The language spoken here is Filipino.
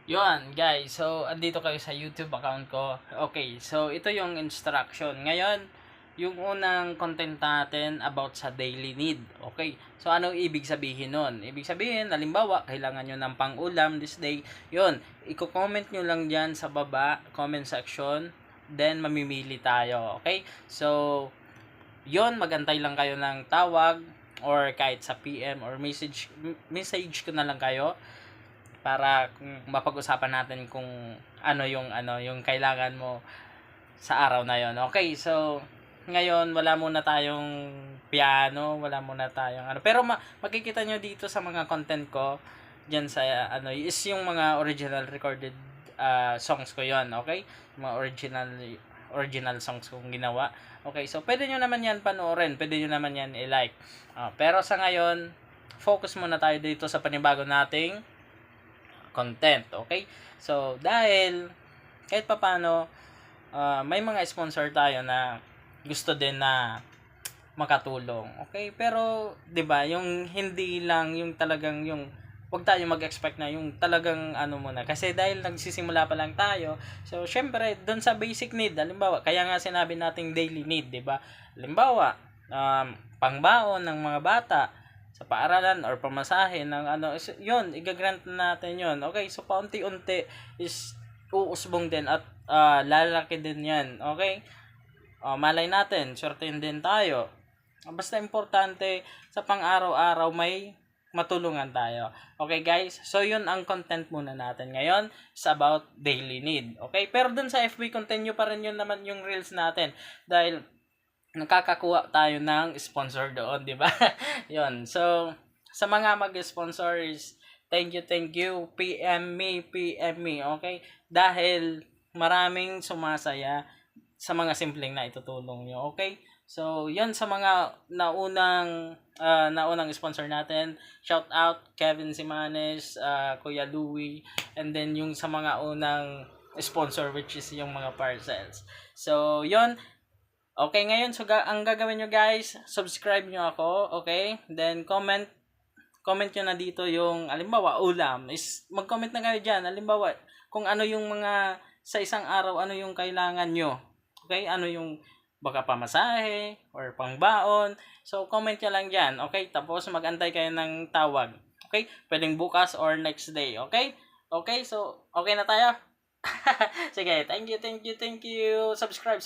Yun, guys. So, andito kayo sa YouTube account ko. Okay, so ito yung instruction. Ngayon, yung unang content natin about sa daily need. Okay, so anong ibig sabihin nun? Ibig sabihin, halimbawa, kailangan nyo ng pang-ulam this day. Yun, i-comment nyo lang dyan sa baba, comment section. Then, mamimili tayo. Okay, so, yun, magantay lang kayo ng tawag or kahit sa PM or message ko na lang kayo para mapag-usapan natin kung ano yung kailangan mo sa araw na yon. Okay, so ngayon wala muna tayong piano, wala muna tayong ano. Pero makikita nyo dito sa mga content ko diyan sa is yung mga original recorded songs ko yon, okay? Mga original songs kong ginawa. Okay, so pwede nyo naman yan panoorin, pwede nyo naman yan i-like. Pero sa ngayon, focus muna tayo dito sa panibago nating content, okay? So, dahil kahit papano may mga sponsor tayo na gusto din na makatulong, okay? Pero 'di ba, yung hindi lang yung talagang yung wag tayo mag-expect na yung talagang ano muna kasi dahil nagsisimula pa lang tayo. So, syempre, doon sa basic need, halimbawa, kaya nga sinabi nating daily need, 'di ba? Halimbawa, pangbaon ng mga bata sa paaralan or pamasahe ng yun, igagrant natin yun. Okay, so paunti-unti is uusbong din at lalaki din yan. Okay, malay natin, swertein din tayo. Basta importante sa pang-araw-araw may matulungan tayo. Okay guys, so yun ang content muna natin ngayon. It's about daily need. Okay, pero dun sa FB continue pa rin yun naman yung reels natin dahil nakakakuha tayo ng sponsor doon, di ba? Yun. So, sa mga mag-sponsor is, thank you, PM me, okay? Dahil maraming sumasaya sa mga simpleng na itutulong nyo, okay? So, yun sa mga naunang sponsor natin. Shout out Kevin Simanes, Kuya Louie, and then yung sa mga unang sponsor which is yung mga parcels. So, yun. Okay, ngayon, so ang gagawin nyo guys, subscribe nyo ako, okay? Then, comment nyo na dito yung, alimbawa, ulam. Is, mag-comment na kayo dyan. Alimbawa, kung ano yung mga, sa isang araw, ano yung kailangan nyo. Okay? Ano yung, baka pamasahe, or pangbaon. So, comment nyo lang dyan, okay? Tapos, mag-antay kayo ng tawag. Okay? Pwedeng bukas or next day, okay? Okay, so, okay na tayo? Sige, thank you. Subscribe.